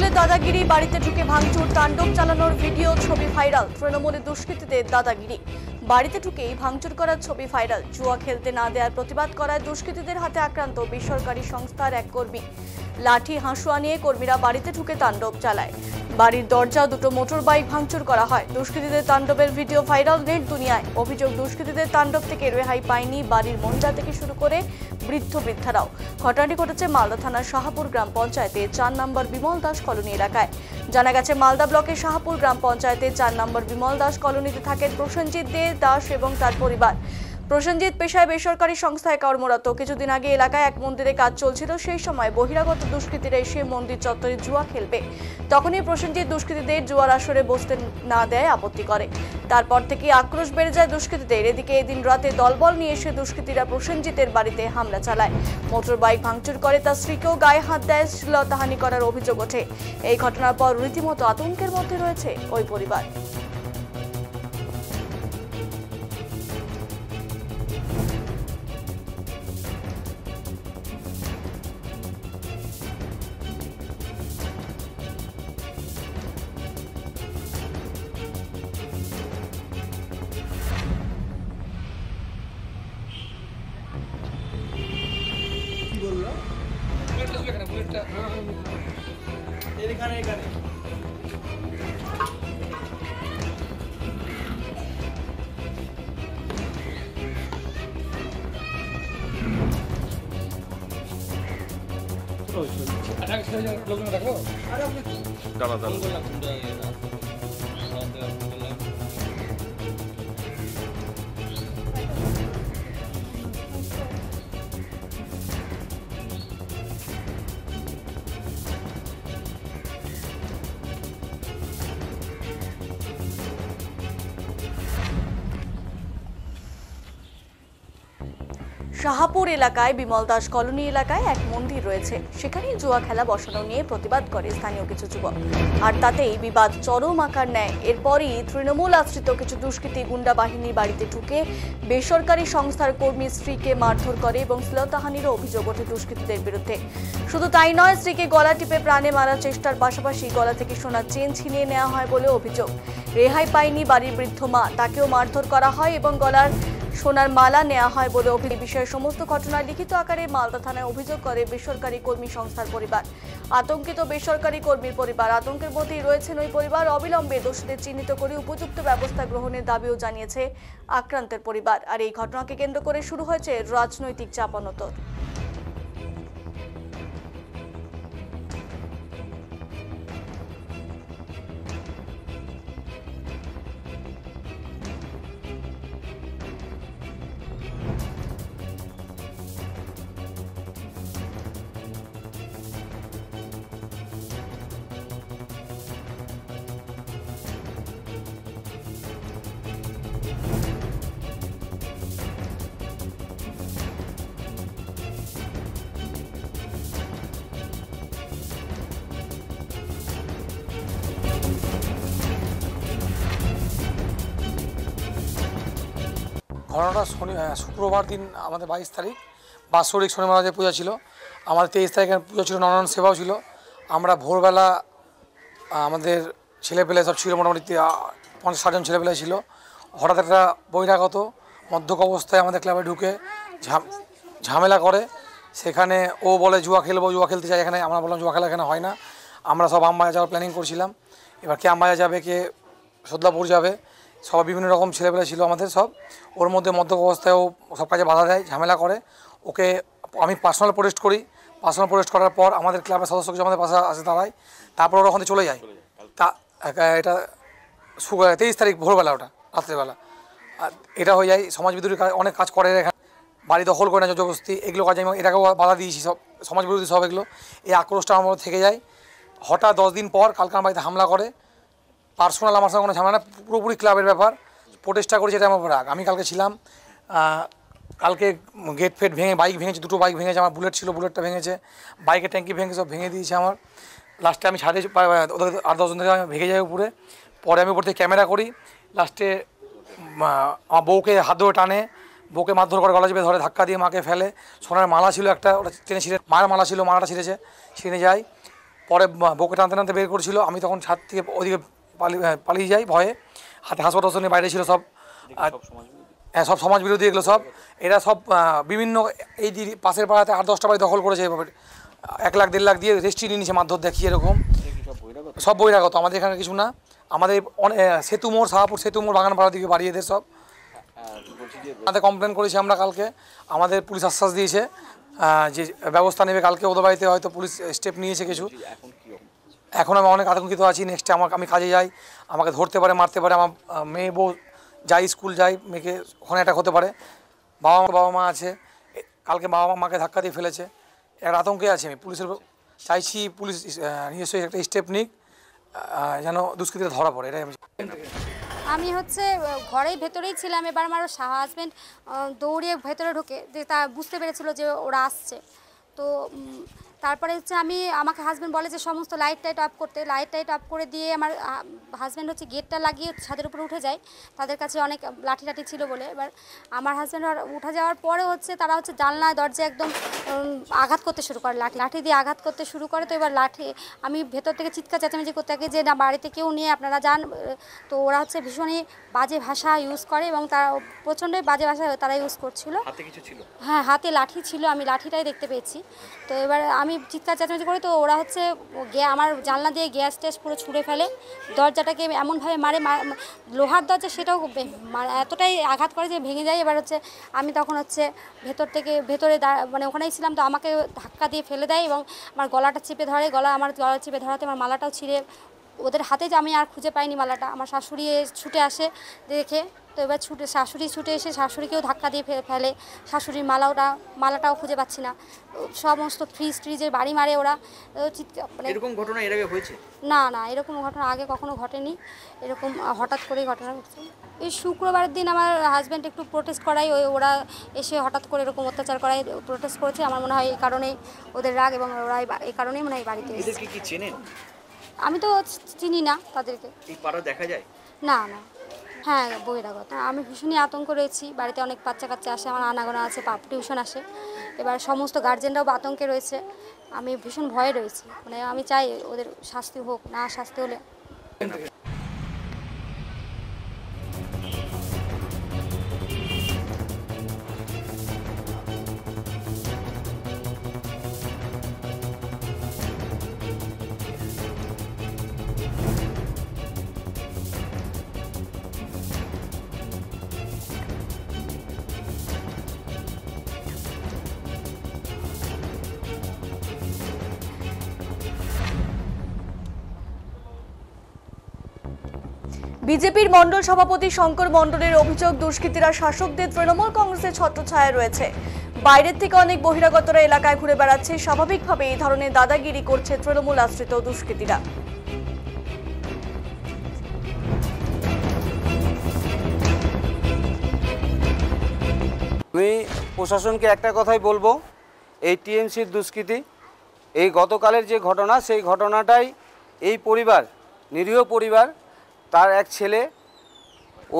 তৃণমূলের দাদাগিরি, বাড়িতে ঢুকে ভাঙচুর, তাণ্ডব চালানোর ভিডিও, ছবি ভাইরাল। তৃণমূলের দুষ্কৃতীদের দাদাগিরি, বাড়িতে ঢুকেই ভাঙচুর করার ছবি ভাইরাল। জুয়া খেলতে না দেওয়ার প্রতিবাদ করায় দুষ্কৃতীদের হাতে আক্রান্ত বেসরকারি সংস্থার এক কর্মী। লাঠি হাঁসুয়া নিয়ে কর্মীরা বাড়িতে ঢুকে তাণ্ডব চালায়। বাড়ির দরজা, দুটো মোটর বাইক ভাঙচুর করা হয়। দুষ্কৃতীদের তাণ্ডবের ভিডিও ভাইরাল নেট দুনিয়ায়। অভিযোগ, দুষ্কৃতীদের তাণ্ডব থেকে রেহাই পায়নি বাড়ির মহিলা থেকে শুরু করে বৃদ্ধরাও। ঘটনাটি ঘটেছে মালদা থানার শাহপুর গ্রাম পঞ্চায়েতের 4 নম্বর বিমল দাস কলোনি এলাকায়। জানা গেছে, মালদা ব্লকের শাহপুর গ্রাম পঞ্চায়েতের 4 নম্বর বিমল দাস কলোনিতে থাকেন প্রসেনজিৎ দে দাস এবং তার পরিবার। প্রসেনজিৎ পেশায় বেসরকারি সংস্থায় কর্মরত। কিছুদিন আগে এলাকায় এক মন্দিরে কাজ চলছিল। সেই সময় বহিরাগত দুষ্কৃতীরা এসে মন্দির চত্বরে জুয়া খেলবে। তখনই প্রসেনজিৎ দুষ্কৃতীদের জুয়ার আসরে বসতে না দেয় আপত্তি করে। তারপর থেকে আক্রোশ বেড়ে যায় দুষ্কৃতীদের। এদিকে এদিন রাতে দলবল নিয়ে এসে দুষ্কৃতীরা প্রসেনজিতের বাড়িতে হামলা চালায়, মোটর বাইক ভাঙচুর করে, তার স্ত্রীকেও গায়ে হাত দেয়, শ্লীলতাহানি করার অভিযোগ ওঠে। এই ঘটনার পর রীতিমতো আতঙ্কের মধ্যে রয়েছে ওই পরিবার। শাহপুর এলাকায় বিমল দাস কলোনি এলাকায় এক মন্দির রয়েছে। সেখানে জুয়া খেলা বসানো নিয়ে প্রতিবাদ করে স্থানীয় কিছু যুবক, আর তাতেই বিবাদ চরম আকার নেয়। এরপরই তৃণমূল আশ্রিত কিছু দুষ্কৃতী গুন্ডা বাহিনীর বাড়িতে ঢুকে বেসরকারি সংস্থার কর্মী স্ত্রীকে মারধর করে এবং শ্লীলতাহানিরও অভিযোগ ওঠে দুষ্কৃতীদের বিরুদ্ধে। শুধু তাই নয়, স্ত্রীকে গলা টিপে প্রাণে মারার চেষ্টার পাশাপাশি গলা থেকে সোনার চেন ছিনিয়ে নেওয়া হয় বলে অভিযোগ। রেহাই পায়নি বাড়ির বৃদ্ধ মা, তাকেও মারধর করা হয় এবং গলার সোনার মালা নেওয়া হয় বলে অভিযোগ। বিষয়ে সমস্ত ঘটনা লিখিত আকারে মালদা থানায় অভিযোগ করে বেসরকারি কর্মী সংস্থার পরিবার। আতঙ্কিত বেসরকারি কর্মীর পরিবার, আতঙ্কের মধ্যেই রয়েছেন ওই পরিবার। অবিলম্বে দোষীদের চিহ্নিত করে উপযুক্ত ব্যবস্থা গ্রহণের দাবিও জানিয়েছে আক্রান্তের পরিবার। আর এই ঘটনাকে কেন্দ্র করে শুরু হয়েছে রাজনৈতিক চাপানোতর। ঘটনাটা শুক্রবার দিন আমাদের 22 তারিখ বাৎসরিক শনি মহারাজের পূজা ছিল। আমাদের 23 তারিখের পুজো ছিল, নরনারায়ণ সেবাও ছিল। আমরা ভোরবেলা আমাদের ছেলেপেলে সব ছিল, মোটামুটি 50-60 জন ছেলেপেলে ছিল। হঠাৎ একটা বহিরাগত মদ্যপ অবস্থায় আমাদের ক্লাবে ঢুকে ঝামেলা করে। সেখানে ও বলে জুয়া খেলবো, জুয়া খেলতে চাই এখানে। আমরা বললাম জুয়া খেলা এখানে হয় না। আমরা সব আমবাজার যাওয়ার প্ল্যানিং করছিলাম। এবার কে আমবাজার যাবে, কে সদলাপুর যাবে, সব বিভিন্ন রকম ছেলেপেলে ছিল আমাদের সব। ওর মধ্যে মদ্যপ অবস্থায় ও সব কাজে বাধা দেয়, ঝামেলা করে। ওকে আমি পার্সোনাল প্রোটেস্ট করি। পার্সোনাল প্রোটেস্ট করার পর আমাদের ক্লাবের সদস্য কিছু আমাদের পাশে আসে দাঁড়ায়। তারপর ওরা ওখান থেকে চলে যায়। তা এটা 23 তারিখ ভোরবেলা, ওটা রাত্রেবেলা। আর এটা হয়ে যায় সমাজবিরোধী অনেক কাজ করে এখানে, বাড়ি দখল করে না, জবরদস্তি, এগুলো কাজ আমি এটাকেও বাধা দিয়েছি। সব সমাজবিরোধী সব এগুলো। এই আক্রোশটা আমার থেকে যায়। হঠাৎ 10 দিন পর কালকে আমার বাড়িতে হামলা করে। পার্সোনাল আমার সঙ্গে কোনো ঝামেলা না, পুরোপুরি ক্লাবের ব্যাপার। প্রোটেস্টটা করেছি, এটা আমার রাগ। আমি কালকে ছিলাম, কালকে গেট ফেট ভেঙে বাইক ভেঙেছে, 2টো বাইক ভেঙেছে। আমার বুলেট ছিল, বুলেটটা ভেঙেছে। বাইকের ট্যাঙ্কি ভেঙে সব ভেঙে দিয়েছে আমার। লাস্টে আমি ছাদে 8-10 জন থেকে আমি ভেঙে যাই উপরে। পরে আমি উপর থেকে ক্যামেরা করি। লাস্টে আমার বউকে হাত ধরে টানে, বউকে মারধর করে, গলা চেপে ধরে, ধাক্কা দিয়ে মাকে ফেলে। সোনার মালা ছিল একটা, ওটা টেনে ছিঁড়ে, মায়ের মালা ছিল, মালাটা ছিঁড়েছে, ছিঁড়ে যায়। পরে বউকে টানতে টানতে বের করেছিল। আমি তখন ছাদ থেকে ওদিকে পালিয়ে যাই ভয়ে, হাতে হাসপাতাল নিয়ে বাইরে ছিল সব। হ্যাঁ, সব সমাজ বিরোধী এগুলো সব। এরা সব বিভিন্ন এই পাশের পাড়াতে 8-10টা বাড়ি দখল করেছে এভাবে, 1 লাখ 1.5 লাখ দিয়ে রেজিস্ট্রি নিয়ে নিচ্ছে মারধর দেখিয়ে। এরকম সব বহিরাগত, আমাদের এখানে কিছু না। আমাদের অনেক সেতু মোড়, শাহপুর সেতু মোড়, বাগানপাড়া দিকে বাড়ি এদের সব। আমাদের কমপ্লেন করেছি আমরা কালকে, আমাদের পুলিশ আশ্বাস দিয়েছে যে ব্যবস্থা নেবে কালকে। ওদের বাড়িতে হয়তো পুলিশ স্টেপ নিয়েছে কিছু। এখন আমি অনেক আতঙ্কিত আছি। নেক্সটে আমি কাজে যাই, আমাকে ধরতে পারে, মারতে পারে। আমার মেয়ে বউ যাই, স্কুল যাই, মেয়েকে ওখানে অ্যাটাক হতে পারে। বাবা মা আছে, কালকে বাবা মাকে ধাক্কা দিয়ে ফেলেছে। একটা আতঙ্কে আছি আমি। পুলিশের চাইছি পুলিশ নিজস্ব একটা স্টেপ নিক, যেন দুষ্কৃতীরা ধরা পড়ে। এটাই আমি ঘরেই ভেতরেই ছিলাম। এবার আমার হাজব্যান্ড দৌড়িয়ে ভেতরে ঢুকে তা বুঝতে পেরেছিল যে ওরা আসছে। তো তারপরে আমাকে হাজব্যান্ড বলে যে সমস্ত লাইট টাইট অফ করতে। লাইট টাইট অফ করে দিয়ে আমার হাজব্যান্ড গেটটা লাগিয়ে ছাদের উপরে উঠে যায়। তাদের কাছে অনেক লাঠি টাঠি ছিল বলে। এবার আমার হাজব্যান্ড উঠে যাওয়ার পরে তারা জানলায় দরজায় একদম আঘাত করতে শুরু করে, লাঠি দিয়ে আঘাত করতে শুরু করে। তো এবার লাঠি আমি ভেতর থেকে চিৎকার চেঁচামেচি করতে থাকি যে না, বাড়িতে কেউ নিয়ে আপনারা যান। তো ওরা ভীষণই বাজে ভাষা ইউজ করে এবং তারা প্রচণ্ডই বাজে ভাষা তারা ইউজ করছিল। হাতে কিছু ছিল? হ্যাঁ, হাতে লাঠি ছিল, আমি লাঠিটাই দেখতে পেয়েছি। তো এবার আমি চিৎকার চেঁচামেচি করি। তো ওরা আমার জানলা দিয়ে গ্যাস ট্যাস পুরো ছুঁড়ে ফেলে। দরজাটাকে এমনভাবে মারে, লোহার দরজা, সেটাও এতটাই আঘাত করে যে ভেঙে যায়। এবার আমি তখন ভেতর থেকে ভেতরে মানে ওখানেই ছিলাম। তো আমাকে ধাক্কা দিয়ে ফেলে দেয় এবং আমার গলাটা চেপে ধরে। আমার গলা চেপে ধরাতে আমার মালাটাও ছিঁড়ে ওদের হাতে, যে আমি আর খুঁজে পাইনি মালাটা। আমার শাশুড়ি ছুটে আসে দেখে। তো এবার শাশুড়ি ছুটে এসে শাশুড়িকেও ধাক্কা দিয়ে ফেলে। শাশুড়ির মালাটাও খুঁজে পাচ্ছি না। সমস্ত ফ্রিজের বাড়ি মারে ওরা। মানে এরকম ঘটনা এর আগে হয়েছে? না, এরকম ঘটনা আগে কখনো ঘটেনি। এরকম হঠাৎ করেই ঘটনা ঘটছে। এই শুক্রবারের দিন আমার হাজব্যান্ড একটু প্রোটেস্ট করায়, ওরা এসে হঠাৎ করে এরকম অত্যাচার করায় প্রোটেস্ট করেছে। আমার মনে হয় এই কারণেই ওদের রাগ, এবং ওরা এই কারণেই মনে হয় বাড়িতে এসেছে। কি চেনেন? আমি তো চিনি না তাদেরকে। এই পাড়া দেখা যায়? না। হ্যাঁ, বহিরাগত। আমি ভীষণই আতঙ্ক রয়েছি। বাড়িতে অনেক বাচ্চা কাচ্চা আসে, আমার আনাগোনা আছে, টিউশন আসে। এবার সমস্ত গার্জেনরাও আতঙ্কে রয়েছে। আমি ভীষণ ভয়ে রয়েছি। মানে আমি চাই ওদের শাস্তি হোক, না শাস্তি হলে। বিজেপির মণ্ডল সভাপতি শঙ্কর মণ্ডলের অভিযোগ, দুষ্কৃতীরা শাসকদের তৃণমূল কংগ্রেসের ছত্রছায়ায় রয়েছে। বাইরের থেকে অনেক বহিরাগতরা এলাকায় ঘুরে বেড়াচ্ছে। স্বাভাবিকভাবে এই ধরনের দাদাগিরি করছে তৃণমূল আশ্রিত দুষ্কৃতীরা। আমি প্রশাসনকে একটা কথাই বলবো, এই টিএমসির দুষ্কৃতি, এই গতকালের যে ঘটনা, সেই ঘটনাটাই এই পরিবার, নিরীহ পরিবার, তার এক ছেলে,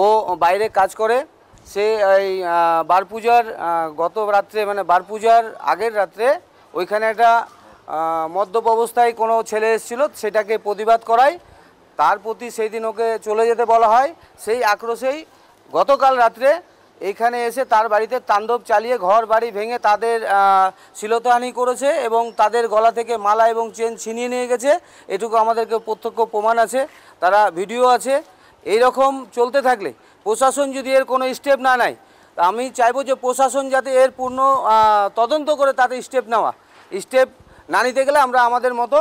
ও বাইরে কাজ করে। সে এই বার পূজার গত রাত্রে, মানে বার পূজার আগের রাত্রে ওইখানে একটা মদ্যপ অবস্থায় কোনো ছেলে এসেছিল, সেটাকে প্রতিবাদ করায়। তার প্রতি সেই দিন ওকে চলে যেতে বলা হয়। সেই আক্রোশেই গতকাল রাত্রে এইখানে এসে তার বাড়িতে তাণ্ডব চালিয়ে ঘর বাড়ি ভেঙে তাদের শ্লীলতাহানি করেছে এবং তাদের গলা থেকে মালা এবং চেন ছিনিয়ে নিয়ে গেছে। এটুকু আমাদেরকে প্রত্যক্ষ প্রমাণ আছে, তারা ভিডিও আছে। এই রকম চলতে থাকলে প্রশাসন যদি এর কোনো স্টেপ না নেয়, আমি চাইবো যে প্রশাসন যাতে এর পূর্ণ তদন্ত করে তাতে স্টেপ না নিতে গেলে আমরা আমাদের মতো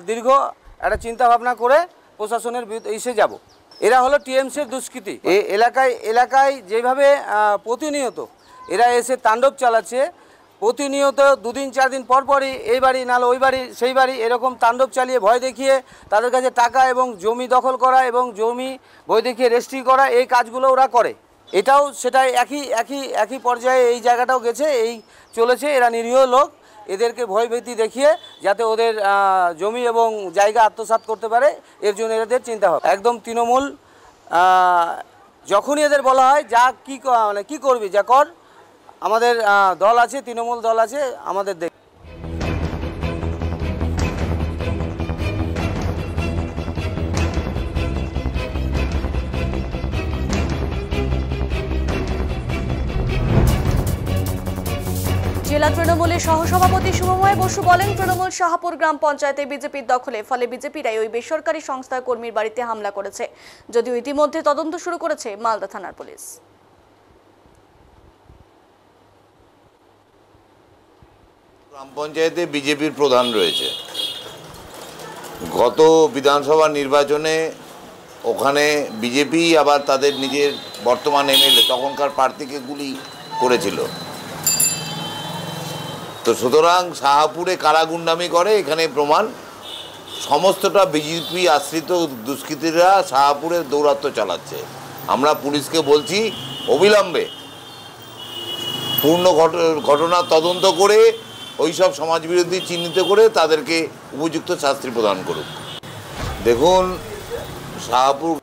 দীর্ঘ একটা চিন্তাভাবনা করে প্রশাসনের এসে যাব। এরা হলো টিএমসির দুষ্কৃতী। এই এলাকায় যেভাবে প্রতিনিয়ত এরা এসে তাণ্ডব চালাচ্ছে, প্রতিনিয়ত 2-4 দিন পরপরই এই বাড়ি নাহলে ওই বাড়ি সেই বাড়ি এরকম তাণ্ডব চালিয়ে ভয় দেখিয়ে তাদের কাছে টাকা এবং জমি দখল করা এবং জমি ভয় দেখিয়ে রেজিস্ট্রি করা, এই কাজগুলো ওরা করে। এটাও সেটাই একই পর্যায়ে এই জায়গাটাও গেছে, এই চলেছে। এরা নিরীহ লোক, এদেরকে ভয়ভীতি দেখিয়ে যাতে ওদের জমি এবং জায়গা আত্মসাৎ করতে পারে, এর জন্য এদের চিন্তা হবে। একদম তৃণমূল, যখনই এদের বলা হয় যা কি করবি যা কর, আমাদের দল আছে, তৃণমূল দল আছে আমাদের। জেলা তৃণমূলের সহসভাপতি শুভময় বসু বলেন, তৃণমূল শাহপুর গ্রাম পঞ্চায়েতে বিজেপির দখলে, ফলে বিজেপিরাই ওই বেসরকারি সংস্থার কর্মীর বাড়িতে হামলা করেছে। যদিও ইতিমধ্যে তদন্ত শুরু করেছে মালদা থানার পুলিশ। গ্রাম পঞ্চায়েতে বিজেপির প্রধান রয়েছে। গত বিধানসভা নির্বাচনে ওখানে বিজেপি আবার তাদের নিজের বর্তমান এমএলএ তখনকার প্রার্থীকে গুলি করেছিল। তো সুতরাং শাহপুরে কারা গুন্ডামি করে এখানে প্রমাণ। সমস্তটা বিজেপি আশ্রিত দুষ্কৃতীরা শাহপুরে দৌরাত্ম্য চালাচ্ছে। আমরা পুলিশকে বলছি অবিলম্বে পূর্ণ ঘটনা তদন্ত করে ওইসব সমাজবিরোধী চিহ্নিত করে তাদেরকে উপযুক্ত শাস্তি প্রদান করুক। দেখুন, শাহপুর